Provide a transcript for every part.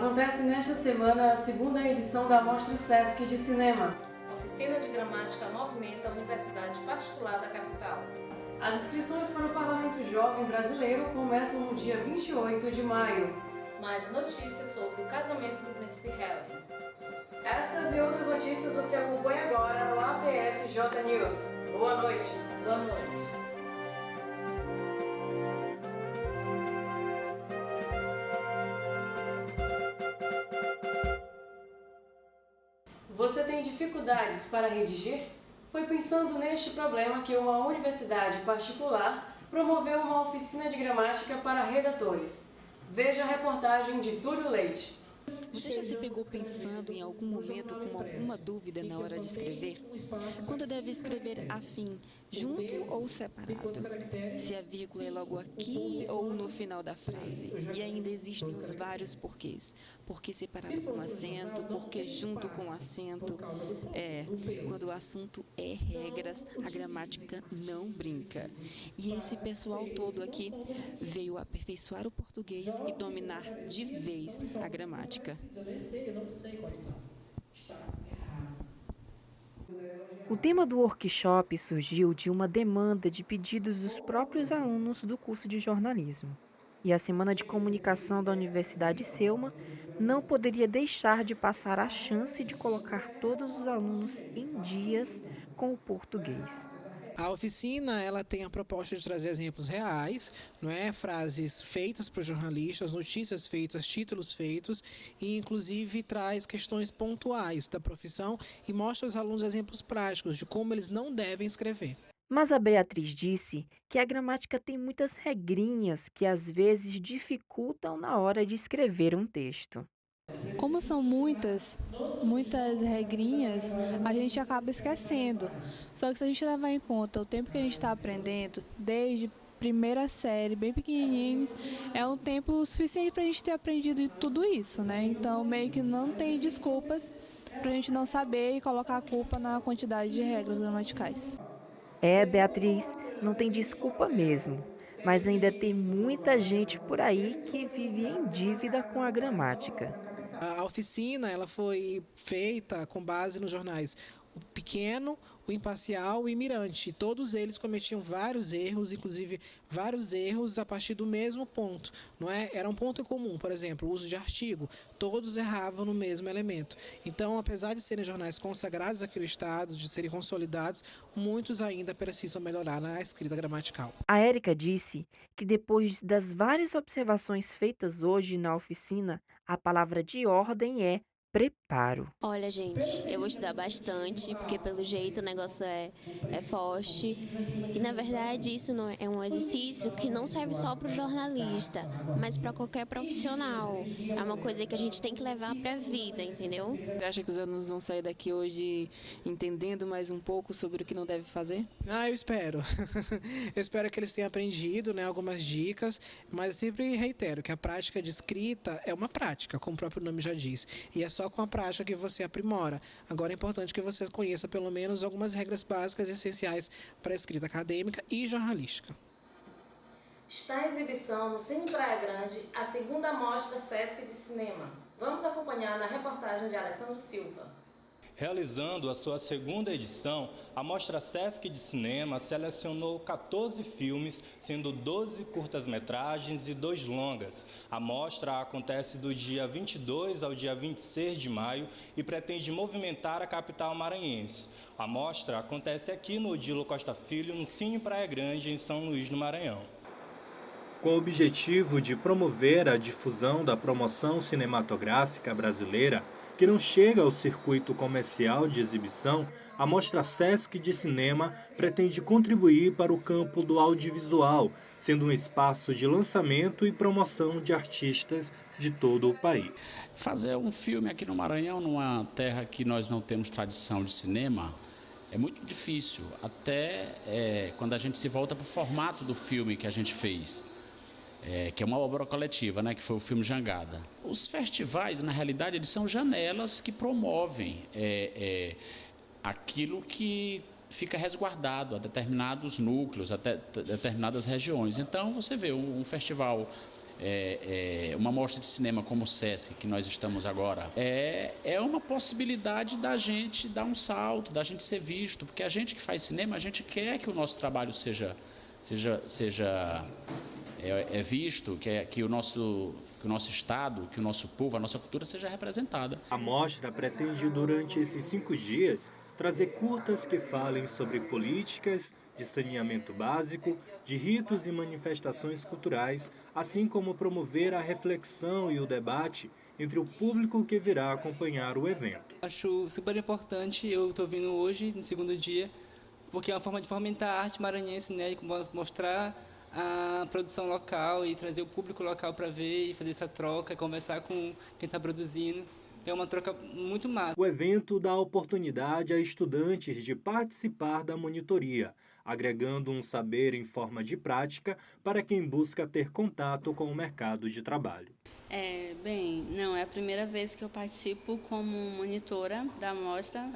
Acontece nesta semana a segunda edição da Mostra Sesc de Cinema. Oficina de Gramática movimenta a Universidade Particular da capital. As inscrições para o Parlamento Jovem Brasileiro começam no dia 28 de maio. Mais notícias sobre o casamento do Príncipe Harry. Estas e outras notícias você acompanha agora no ATSJ News. Boa noite. Boa noite. Você tem dificuldades para redigir? Foi pensando neste problema que uma universidade particular promoveu uma oficina de gramática para redatores. Veja a reportagem de Túlio Leite. Você já se pegou pensando em algum momento com alguma dúvida na hora de escrever? Quando deve escrever afim, junto ou separado? Se a vírgula é logo aqui ou no final da frase? E ainda existem os vários porquês. Porquê separado com acento, porquê junto com acento. Quando o assunto é regras, a gramática não brinca. E esse pessoal todo aqui veio aperfeiçoar o português e dominar de vez a gramática. Eu não sei quais são. Está errado. O tema do workshop surgiu de uma demanda de pedidos dos próprios alunos do curso de jornalismo. E a Semana de Comunicação da Universidade Selma não poderia deixar de passar a chance de colocar todos os alunos em dias com o português. A oficina ela tem a proposta de trazer exemplos reais, não é? Frases feitas por jornalistas, notícias feitas, títulos feitos e inclusive traz questões pontuais da profissão e mostra aos alunos exemplos práticos de como eles não devem escrever. Mas a Beatriz disse que a gramática tem muitas regrinhas que às vezes dificultam na hora de escrever um texto. Como são muitas regrinhas, a gente acaba esquecendo. Só que se a gente levar em conta o tempo que a gente está aprendendo, desde primeira série, bem pequenininhos, é um tempo suficiente para a gente ter aprendido de tudo isso, né? Então, meio que não tem desculpas para a gente não saber e colocar a culpa na quantidade de regras gramaticais. Beatriz, não tem desculpa mesmo. Mas ainda tem muita gente por aí que vive em dívida com a gramática. A oficina ela foi feita com base nos jornais O Pequeno, O Imparcial e Mirante. Todos eles cometiam vários erros, inclusive vários erros a partir do mesmo ponto, não é? Era um ponto em comum, por exemplo, o uso de artigo. Todos erravam no mesmo elemento. Então, apesar de serem jornais consagrados aqui no estado, de serem consolidados, muitos ainda precisam melhorar na escrita gramatical. A Érica disse que depois das várias observações feitas hoje na oficina, a palavra de ordem é preparo. Olha, gente, eu vou estudar bastante, porque pelo jeito o negócio é forte. E na verdade isso não é um exercício que não serve só para o jornalista, mas para qualquer profissional. É uma coisa que a gente tem que levar para a vida, entendeu? Você acha que os alunos vão sair daqui hoje entendendo mais um pouco sobre o que não deve fazer? Eu espero. Eu espero que eles tenham aprendido, né, algumas dicas, mas eu sempre reitero que a prática de escrita é uma prática, como o próprio nome já diz, e é só com a prática que você aprimora. Agora é importante que você conheça pelo menos algumas regras básicas e essenciais para a escrita acadêmica e jornalística. Está em exibição no Cine Praia Grande a segunda mostra Sesc de Cinema. Vamos acompanhar na reportagem de Alessandro Silva. Realizando a sua segunda edição, a Mostra Sesc de Cinema selecionou 14 filmes, sendo 12 curtas-metragens e 2 longas. A mostra acontece do dia 22 ao dia 26 de maio e pretende movimentar a capital maranhense. A mostra acontece aqui no Odilo Costa Filho, no Cine Praia Grande, em São Luís do Maranhão. Com o objetivo de promover a difusão da promoção cinematográfica brasileira, que não chega ao circuito comercial de exibição, a Mostra Sesc de Cinema pretende contribuir para o campo do audiovisual, sendo um espaço de lançamento e promoção de artistas de todo o país. Fazer um filme aqui no Maranhão, numa terra que nós não temos tradição de cinema, é muito difícil, até quando a gente se volta para o formato do filme que a gente fez. Que é uma obra coletiva, né, que foi o filme Jangada. Os festivais, na realidade, eles são janelas que promovem aquilo que fica resguardado a determinados núcleos, a determinadas regiões. Então, você vê um festival uma mostra de cinema como o Sesc, que nós estamos agora, é uma possibilidade da gente dar um salto, da gente ser visto, porque a gente que faz cinema, a gente quer que o nosso trabalho seja visto, que o nosso estado, que o nosso povo, a nossa cultura seja representada. A mostra pretende, durante esses 5 dias, trazer curtas que falem sobre políticas de saneamento básico, de ritos e manifestações culturais, assim como promover a reflexão e o debate entre o público que virá acompanhar o evento. Acho super importante, eu estou vindo hoje, no segundo dia, porque é uma forma de fomentar a arte maranhense, né, e mostrar a produção local e trazer o público local para ver e fazer essa troca, conversar com quem está produzindo. É uma troca muito massa. O evento dá oportunidade a estudantes de participar da monitoria, agregando um saber em forma de prática para quem busca ter contato com o mercado de trabalho. Não é a primeira vez que eu participo como monitora da mostra.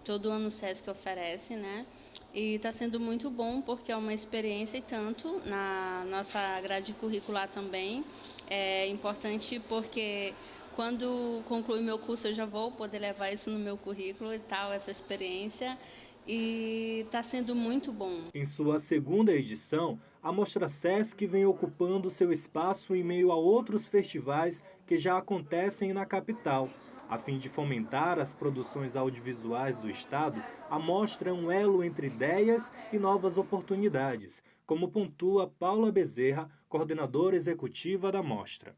Todo ano o Sesc oferece, né? E está sendo muito bom porque é uma experiência e tanto na nossa grade curricular também. É importante porque quando concluir meu curso eu já vou poder levar isso no meu currículo e tal, essa experiência. E está sendo muito bom. Em sua segunda edição, a Mostra Sesc vem ocupando seu espaço em meio a outros festivais que já acontecem na capital. A fim de fomentar as produções audiovisuais do estado, a mostra é um elo entre ideias e novas oportunidades, como pontua Paula Bezerra, coordenadora executiva da mostra.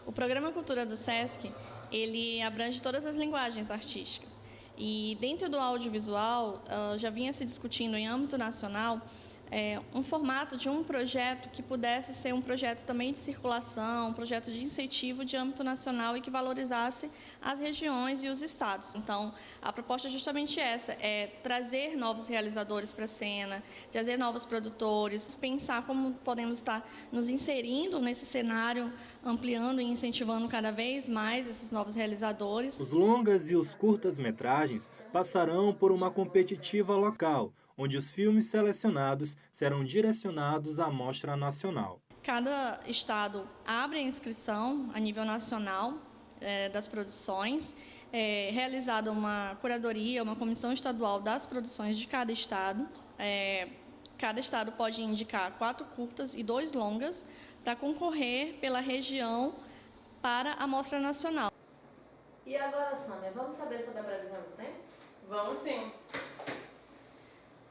O Programa Cultura do Sesc, ele abrange todas as linguagens artísticas. E dentro do audiovisual, já vinha se discutindo em âmbito nacional um formato de um projeto que pudesse ser um projeto também de circulação, um projeto de incentivo de âmbito nacional e que valorizasse as regiões e os estados. Então, a proposta é justamente essa, é trazer novos realizadores para a cena, trazer novos produtores, pensar como podemos estar nos inserindo nesse cenário, ampliando e incentivando cada vez mais esses novos realizadores. Os longas e os curtas-metragens passarão por uma competitiva local, onde os filmes selecionados serão direcionados à Mostra Nacional. Cada estado abre a inscrição a nível nacional das produções, realizada uma curadoria, uma comissão estadual das produções de cada estado. Cada estado pode indicar 4 curtas e 2 longas para concorrer pela região para a Mostra Nacional. E agora, Sâmia, vamos saber sobre a previsão do tempo? Vamos sim!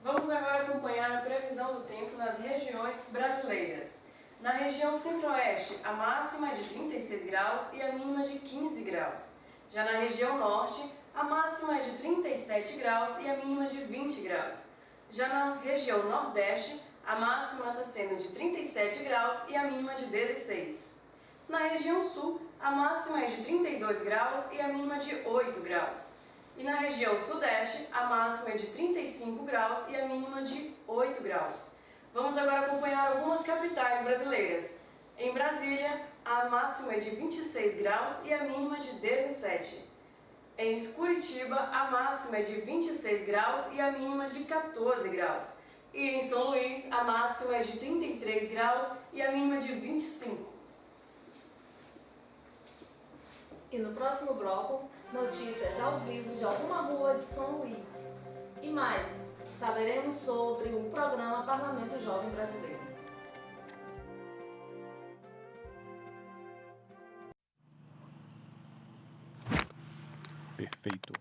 Vamos agora acompanhar a previsão do tempo nas regiões brasileiras. Na região centro-oeste, a máxima é de 36 graus e a mínima de 15 graus. Já na região norte, a máxima é de 37 graus e a mínima de 20 graus. Já na região nordeste, a máxima está sendo de 37 graus e a mínima de 16. Na região sul, a máxima é de 32 graus e a mínima de 8 graus. E na região sudeste, a máxima é de 35 graus e a mínima de 8 graus. Vamos agora acompanhar algumas capitais brasileiras. Em Brasília, a máxima é de 26 graus e a mínima de 17. Em Curitiba, a máxima é de 26 graus e a mínima de 14 graus. E em São Luís, a máxima é de 33 graus e a mínima de 25. E no próximo bloco, notícias ao vivo de alguma rua de São Luís. E mais, saberemos sobre o programa Parlamento Jovem Brasileiro. Perfeito.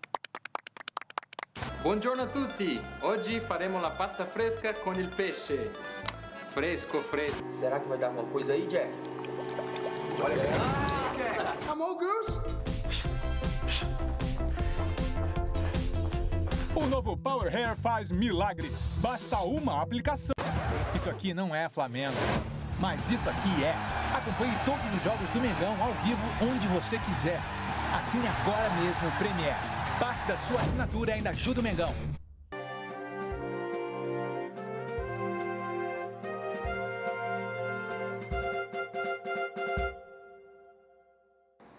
Buongiorno a tutti! Oggi faremo la pasta fresca con il pesce. Fresco, fresco. Será que vai dar uma coisa aí, Jack? Olha aí. Come on, girls! O novo Power Hair faz milagres. Basta uma aplicação. Isso aqui não é Flamengo, mas isso aqui é. Acompanhe todos os jogos do Mengão ao vivo onde você quiser. Assine agora mesmo o Premier. Parte da sua assinatura ainda ajuda o Mengão.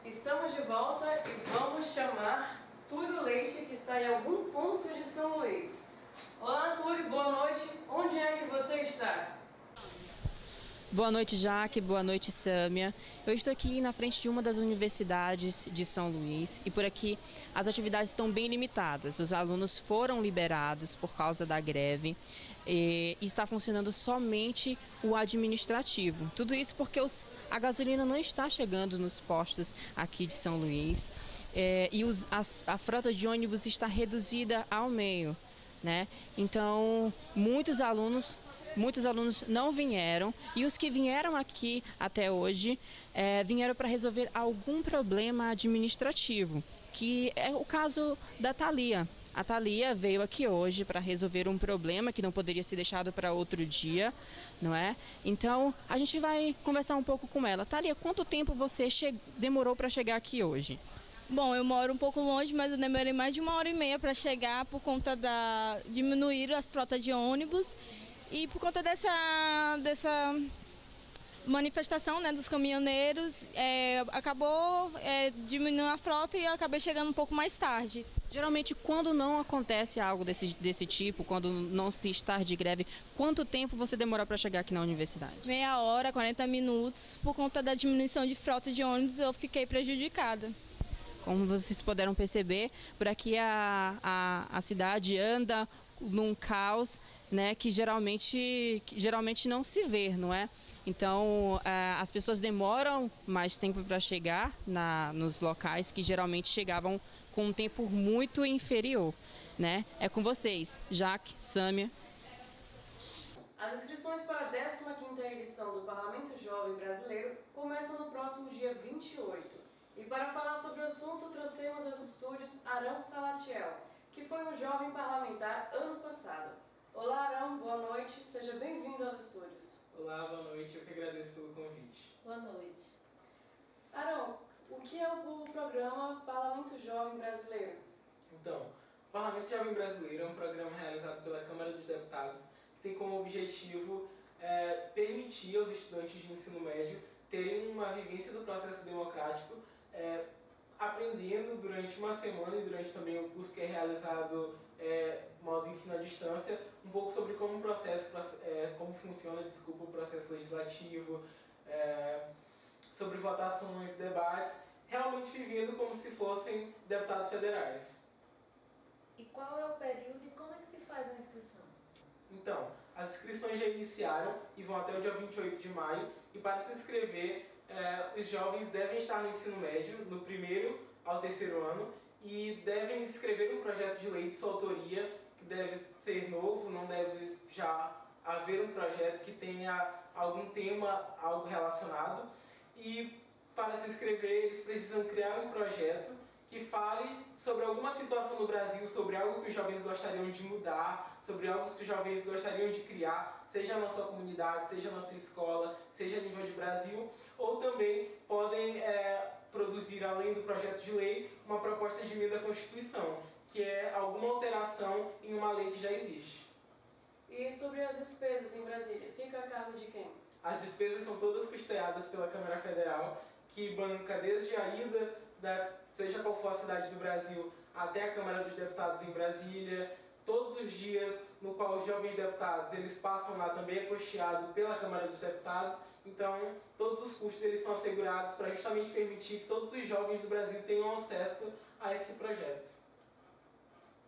Estamos de volta e vamos chamar Túlio Leite, que está em algum ponto de São Luís. Olá, Túlio, boa noite. Onde é que você está? Boa noite, Jaque. Boa noite, Sâmia. Eu estou aqui na frente de uma das universidades de São Luís e por aqui as atividades estão bem limitadas. Os alunos foram liberados por causa da greve e está funcionando somente o administrativo. Tudo isso porque a gasolina não está chegando nos postos aqui de São Luís e a frota de ônibus está reduzida ao meio, né? Então, muitos alunos não vieram e os que vieram aqui até hoje vieram para resolver algum problema administrativo, que é o caso da Thalia. A Thalia veio aqui hoje para resolver um problema que não poderia ser deixado para outro dia, não é? Então, a gente vai conversar um pouco com ela. Thalia, quanto tempo você demorou para chegar aqui hoje? Bom, eu moro um pouco longe, mas eu demorei mais de 1h30 para chegar por conta da diminuir as frotas de ônibus. E por conta dessa manifestação, né, dos caminhoneiros, acabou diminuindo a frota e eu acabei chegando um pouco mais tarde. Geralmente, quando não acontece algo desse tipo, quando não se está de greve, quanto tempo você demora para chegar aqui na universidade? Meia hora, 40 minutos. Por conta da diminuição de frota de ônibus, eu fiquei prejudicada. Como vocês puderam perceber, por aqui a cidade anda num caos, né, que geralmente não se vê, não é? Então, as pessoas demoram mais tempo para chegar nos locais que geralmente chegavam com um tempo muito inferior, né? É com vocês, Jaque, Sâmia. As inscrições para a 15ª edição do Parlamento Jovem Brasileiro começam no próximo dia 28. E para falar sobre o assunto, trouxemos aos estúdios Arão Salatiel, que foi um jovem parlamentar ano passado. Olá, Arão, boa noite, seja bem-vindo aos estúdios. Olá, boa noite, eu que agradeço pelo convite. Boa noite. Arão, o que é o programa Parlamento Jovem Brasileiro? Então, o Parlamento Jovem Brasileiro é um programa realizado pela Câmara dos Deputados que tem como objetivo permitir aos estudantes de ensino médio terem uma vivência do processo democrático, aprendendo durante uma semana e durante também o curso que é realizado modo ensino à distância, um pouco sobre como funciona o processo legislativo, sobre votações, debates, realmente vivendo como se fossem deputados federais. E qual é o período e como é que se faz a inscrição? Então, as inscrições já iniciaram e vão até o dia 28 de maio, e para se inscrever, os jovens devem estar no ensino médio, do 1º ao 3º ano, e devem escrever um projeto de lei de sua autoria, que deve ser novo, não deve já haver um projeto que tenha algum tema, algo relacionado. E para se inscrever, eles precisam criar um projeto que fale sobre alguma situação no Brasil, sobre algo que os jovens gostariam de mudar, sobre algo que os jovens gostariam de criar, seja na sua comunidade, seja na sua escola, seja a nível de Brasil, ou também podem produzir, além do projeto de lei, uma proposta de emenda à Constituição, que é alguma alteração em uma lei que já existe. E sobre as despesas em Brasília, fica a cargo de quem? As despesas são todas custeadas pela Câmara Federal, que banca desde a ida, seja qual for a cidade do Brasil, até a Câmara dos Deputados em Brasília. Todos os dias no qual os jovens deputados eles passam lá também é custeado pela Câmara dos Deputados. Então, todos os custos eles são assegurados para justamente permitir que todos os jovens do Brasil tenham acesso a esse projeto.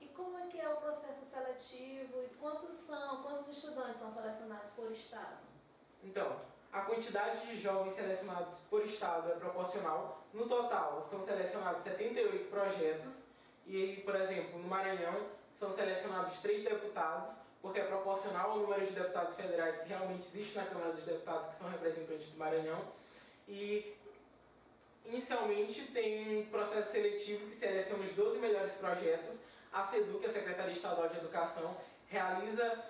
E como é que é o processo seletivo e quantos estudantes são selecionados por estado? Então, a quantidade de jovens selecionados por estado é proporcional. No total, são selecionados 78 projetos e, por exemplo, no Maranhão, são selecionados 3 deputados, porque é proporcional ao número de deputados federais que realmente existe na Câmara dos Deputados, que são representantes do Maranhão. E, inicialmente, tem um processo seletivo que seleciona os 12 melhores projetos. A SEDUC, a Secretaria Estadual de Educação, realiza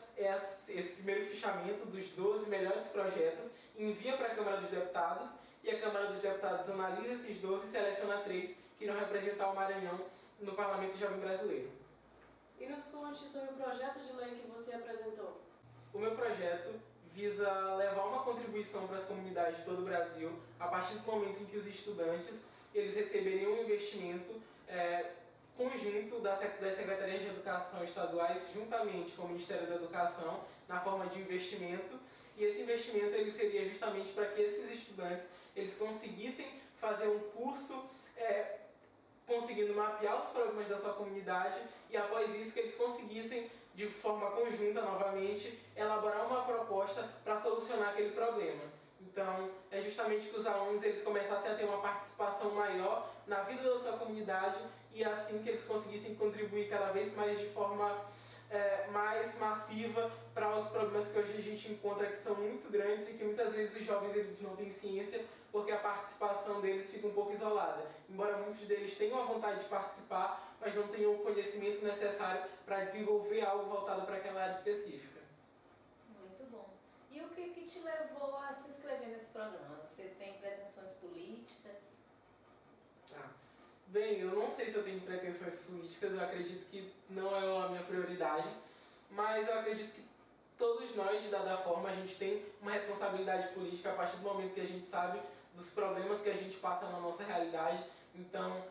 esse primeiro fichamento dos 12 melhores projetos, envia para a Câmara dos Deputados, e a Câmara dos Deputados analisa esses 12 e seleciona 3 que irão representar o Maranhão no Parlamento Jovem Brasileiro. E nos conte sobre o projeto de lei que você apresentou. O meu projeto visa levar uma contribuição para as comunidades de todo o Brasil, a partir do momento em que os estudantes eles receberiam um investimento conjunto das Secretarias de Educação estaduais, juntamente com o Ministério da Educação, na forma de investimento, e esse investimento ele seria justamente para que esses estudantes eles conseguissem fazer um curso conseguindo mapear os problemas da sua comunidade e após isso que eles conseguissem de forma conjunta novamente elaborar uma proposta para solucionar aquele problema. Então, é justamente que os alunos eles começassem a ter uma participação maior na vida da sua comunidade e assim que eles conseguissem contribuir cada vez mais de forma mais massiva para os problemas que hoje a gente encontra que são muito grandes e que muitas vezes os jovens eles não têm ciência porque a participação deles fica um pouco isolada. Embora muitos deles tenham a vontade de participar, mas não tenham o conhecimento necessário para desenvolver algo voltado para aquela área específica. Muito bom. E o que te levou a se inscrever nesse programa? Você tem pretensões políticas? Bem, eu não sei se eu tenho pretensões políticas, eu acredito que não é a minha prioridade, mas eu acredito que todos nós, de dada forma, a gente tem uma responsabilidade política a partir do momento que a gente sabe dos problemas que a gente passa na nossa realidade. Então,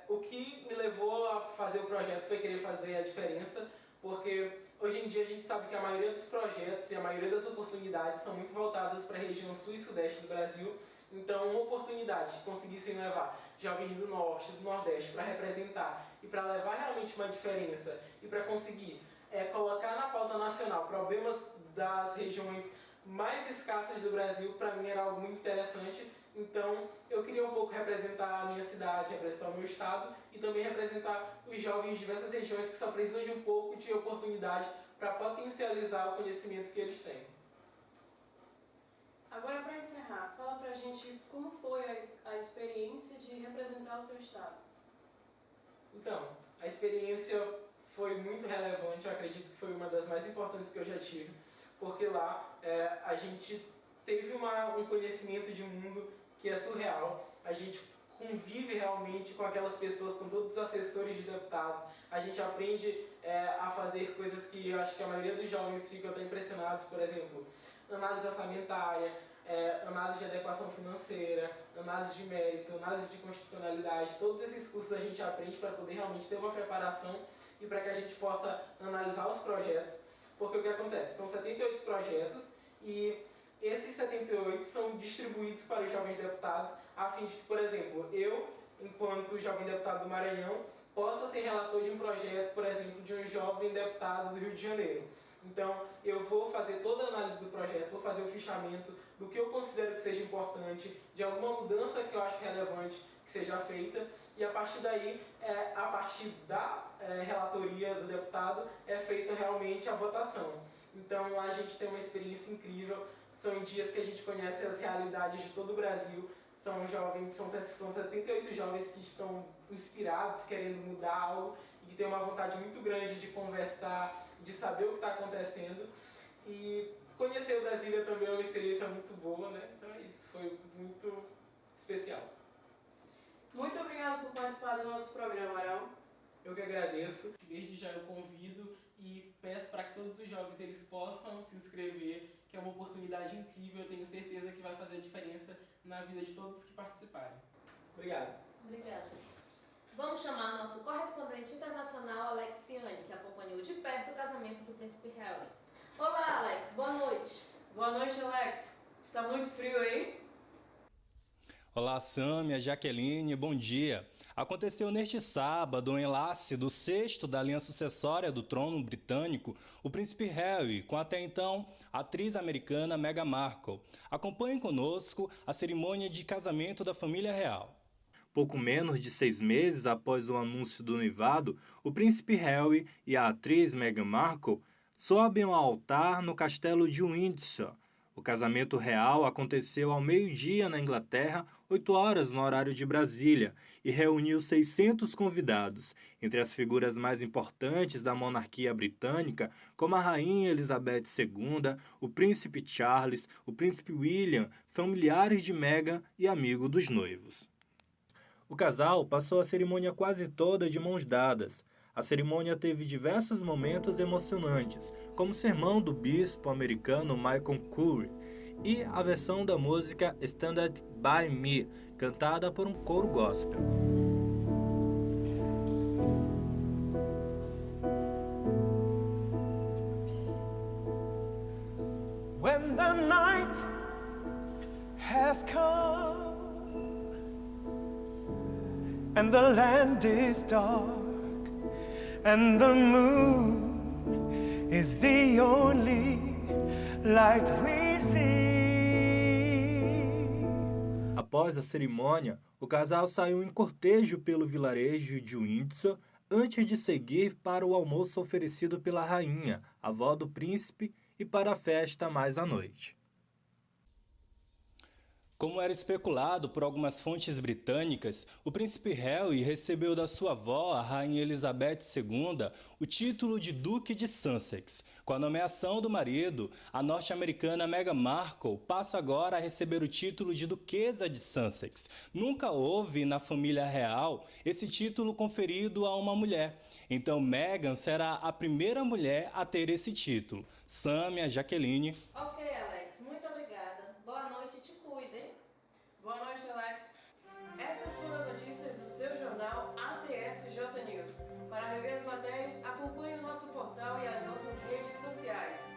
o que me levou a fazer o projeto foi querer fazer a diferença, porque hoje em dia a gente sabe que a maioria dos projetos e a maioria das oportunidades são muito voltadas para a região sul e sudeste do Brasil. Então, uma oportunidade de conseguissem levar jovens do norte, do nordeste para representar e para levar realmente uma diferença e para conseguir colocar na pauta nacional problemas das regiões mais escassas do Brasil, para mim era algo muito interessante. Então, eu queria um pouco representar a minha cidade, representar o meu estado e também representar os jovens de diversas regiões que só precisam de um pouco de oportunidade para potencializar o conhecimento que eles têm. Agora, para encerrar, fala pra gente como foi a experiência de representar o seu estado. Então, a experiência foi muito relevante, eu acredito que foi uma das mais importantes que eu já tive, porque lá a gente teve um conhecimento de mundo que é surreal, a gente convive realmente com aquelas pessoas, com todos os assessores de deputados, a gente aprende a fazer coisas que eu acho que a maioria dos jovens ficam até impressionados, por exemplo, análise orçamentária, análise de adequação financeira, análise de mérito, análise de constitucionalidade, todos esses cursos a gente aprende para poder realmente ter uma preparação e para que a gente possa analisar os projetos, porque o que acontece? São 78 projetos e esses 78 são distribuídos para os jovens deputados a fim de que, por exemplo, eu, enquanto jovem deputado do Maranhão, possa ser relator de um projeto, por exemplo, de um jovem deputado do Rio de Janeiro. Então, eu vou fazer toda a análise do projeto, vou fazer o fichamento do que eu considero que seja importante, de alguma mudança que eu acho relevante que seja feita, e a partir daí, a partir da relatoria do deputado, é feita realmente a votação. Então, a gente tem uma experiência incrível, são dias que a gente conhece as realidades de todo o Brasil, são 78 jovens que estão inspirados, querendo mudar algo, e que têm uma vontade muito grande de conversar, de saber o que está acontecendo. E conhecer Brasília também é uma experiência muito boa, né? Então é isso, foi muito especial. Muito obrigado por participar do nosso programa, Arão. Eu que agradeço. Desde já eu convido e peço para que todos os jovens eles possam se inscrever, que é uma oportunidade incrível, eu tenho certeza que vai fazer a diferença na vida de todos que participarem. Obrigado. Obrigada. Vamos chamar nosso correspondente internacional, Alexiane, que acompanhou de perto o casamento do príncipe Harry. Olá, Alex. Boa noite. Boa noite, Alex. Está muito frio aí? Olá, Sâmia, Jaqueline, bom dia. Aconteceu neste sábado o enlace do 6º da linha sucessória do trono britânico, o príncipe Harry, com até então a atriz americana Meghan Markle. Acompanhem conosco a cerimônia de casamento da família real. Pouco menos de 6 meses após o anúncio do noivado, o príncipe Harry e a atriz Meghan Markle sobem ao altar no castelo de Windsor. O casamento real aconteceu ao meio-dia na Inglaterra, 8 horas no horário de Brasília, e reuniu 600 convidados, entre as figuras mais importantes da monarquia britânica, como a rainha Elizabeth II, o príncipe Charles, o príncipe William, familiares de Meghan e amigos dos noivos. O casal passou a cerimônia quase toda de mãos dadas. A cerimônia teve diversos momentos emocionantes, como o sermão do bispo americano Michael Curry e a versão da música Stand By Me, cantada por um coro gospel. When the has come, and the land is dark, and the moon is the only light we see. Após a cerimônia, o casal saiu em cortejo pelo vilarejo de Windsor antes de seguir para o almoço oferecido pela rainha, avó do príncipe, e para a festa mais à noite. Como era especulado por algumas fontes britânicas, o príncipe Harry recebeu da sua avó, a rainha Elizabeth II, o título de Duque de Sussex. Com a nomeação do marido, a norte-americana Meghan Markle passa agora a receber o título de Duquesa de Sussex. Nunca houve na família real esse título conferido a uma mulher. Então Meghan será a primeira mulher a ter esse título. Sâmia, Jaqueline. Ok, Alex, muito obrigada. Boa noite e te cuidem. Boa noite, Alex. Essas foram as notícias do seu jornal ATSJ News. Para rever as matérias, acompanhe o nosso portal e as nossas redes sociais.